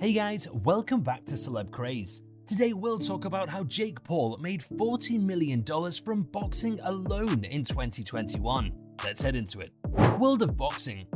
Hey guys, welcome back to CelebCraze. Today we'll talk about how Jake Paul made $40 million from boxing alone in 2021. Let's head into it. World of boxing.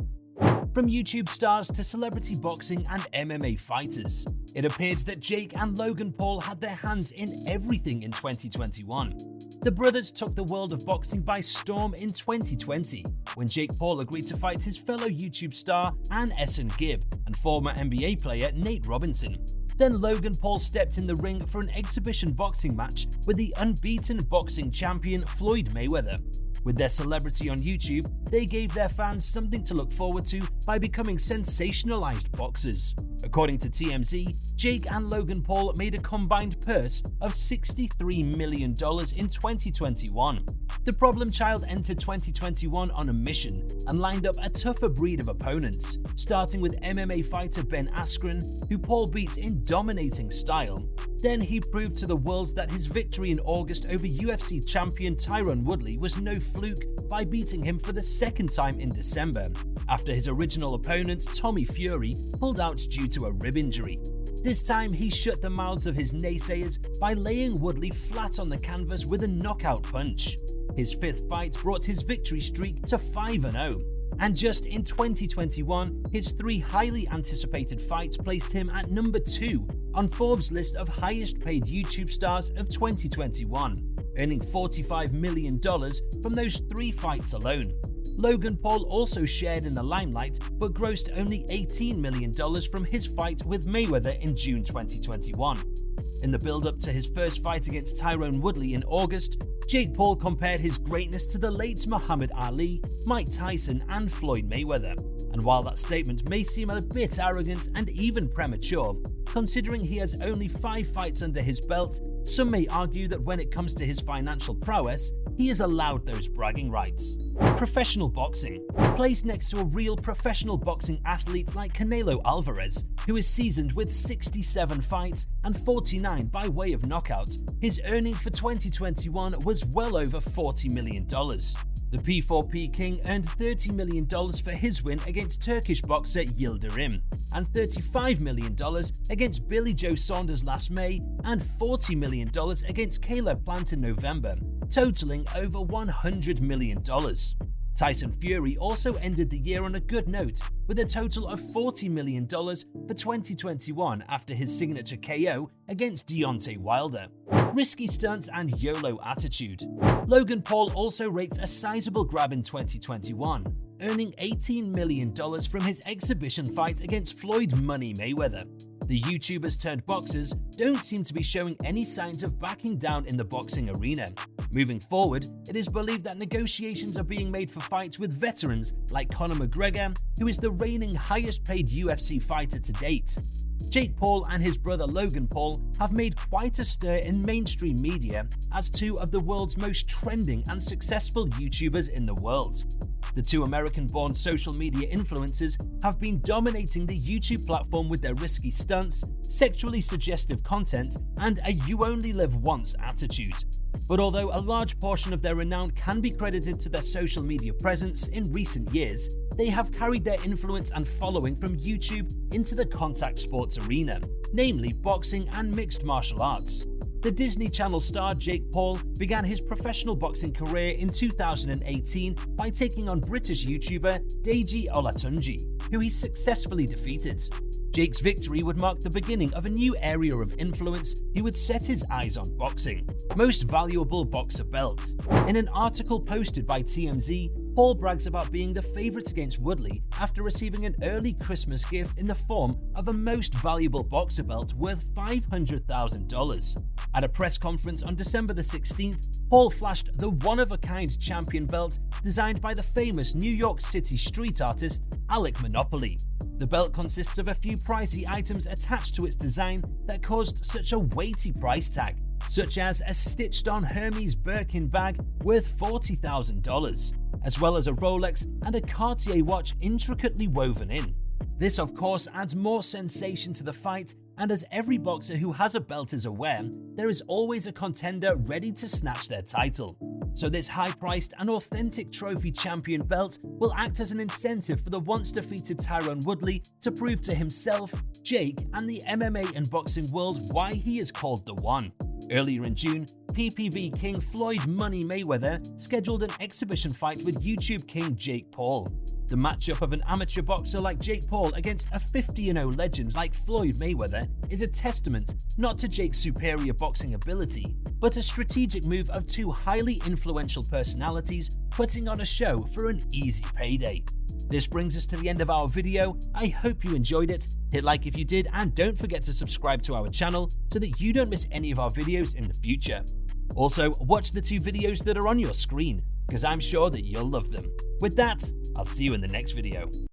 From YouTube stars to celebrity boxing and MMA fighters, it appears that Jake and Logan Paul had their hands in everything in 2021. The brothers took the world of boxing by storm in 2020 when Jake Paul agreed to fight his fellow YouTube star Ann Essen-Gibb and former NBA player Nate Robinson. Then Logan Paul stepped in the ring for an exhibition boxing match with the unbeaten boxing champion Floyd Mayweather. With their celebrity on YouTube, they gave their fans something to look forward to by becoming sensationalized boxers. According to TMZ, Jake and Logan Paul made a combined purse of $63 million in 2021. The problem child entered 2021 on a mission and lined up a tougher breed of opponents, starting with MMA fighter Ben Askren, who Paul beat in dominating style. Then he proved to the world that his victory in August over UFC champion Tyron Woodley was no fluke by beating him for the second time in December, after his original opponent Tommy Fury pulled out due to a rib injury. This time he shut the mouths of his naysayers by laying Woodley flat on the canvas with a knockout punch. His fifth fight brought his victory streak to 5-0. And just in 2021, his three highly anticipated fights placed him at number 2 on Forbes' list of highest paid YouTube stars of 2021, earning $45 million from those 3 fights alone. Logan Paul also shared in the limelight but grossed only $18 million from his fight with Mayweather in June 2021. In the build-up to his first fight against Tyron Woodley in August, Jake Paul compared his greatness to the late Muhammad Ali, Mike Tyson, and Floyd Mayweather. And while that statement may seem a bit arrogant and even premature, considering he has only 5 fights under his belt, some may argue that when it comes to his financial prowess, he is allowed those bragging rights. Professional boxing. Placed next to a real professional boxing athlete like Canelo Alvarez, who is seasoned with 67 fights and 49 by way of knockouts, his earning for 2021 was well over $40 million. The P4P King earned $30 million for his win against Turkish boxer Yildirim, and $35 million against Billy Joe Saunders last May, and $40 million against Caleb Plant in November, totaling over $100 million. Tyson Fury also ended the year on a good note, with a total of $40 million for 2021 after his signature KO against Deontay Wilder. Risky stunts and YOLO attitude. Logan Paul also rates a sizable grab in 2021, earning $18 million from his exhibition fight against Floyd Money Mayweather. The YouTubers turned boxers don't seem to be showing any signs of backing down in the boxing arena. Moving forward, it is believed that negotiations are being made for fights with veterans like Conor McGregor, who is the reigning highest paid UFC fighter to date. Jake Paul and his brother Logan Paul have made quite a stir in mainstream media as 2 of the world's most trending and successful YouTubers in the world. The 2 American-born social media influencers have been dominating the YouTube platform with their risky stunts, sexually suggestive content, and a you-only-live-once attitude. But although a large portion of their renown can be credited to their social media presence in recent years, they have carried their influence and following from YouTube into the contact sports arena, namely boxing and mixed martial arts. The Disney Channel star Jake Paul began his professional boxing career in 2018 by taking on British YouTuber Deji Olatunji, who he successfully defeated. Jake's victory would mark the beginning of a new area of influence he would set his eyes on boxing. Most valuable boxer belt. In an article posted by TMZ, Paul brags about being the favourite against Woodley after receiving an early Christmas gift in the form of a most valuable boxer belt worth $500,000. At a press conference on December the 16th, Paul flashed the one-of-a-kind champion belt designed by the famous New York City street artist Alec Monopoly. The belt consists of a few pricey items attached to its design that caused such a weighty price tag, such as a stitched-on Hermes Birkin bag worth $40,000, as well as a Rolex and a Cartier watch intricately woven in. This of course adds more sensation to the fight, and as every boxer who has a belt is aware, there is always a contender ready to snatch their title. So this high-priced and authentic trophy champion belt will act as an incentive for the once-defeated Tyron Woodley to prove to himself, Jake, and the MMA and boxing world why he is called the One. Earlier in June, PPV king Floyd "Money" Mayweather scheduled an exhibition fight with YouTube king Jake Paul. The matchup of an amateur boxer like Jake Paul against a 50-0 legend like Floyd Mayweather is a testament not to Jake's superior boxing ability, but a strategic move of two highly influential personalities putting on a show for an easy payday. This brings us to the end of our video. I hope you enjoyed it. Hit like if you did, and don't forget to subscribe to our channel so that you don't miss any of our videos in the future. Also, watch the two videos that are on your screen, because I'm sure that you'll love them. With that, I'll see you in the next video.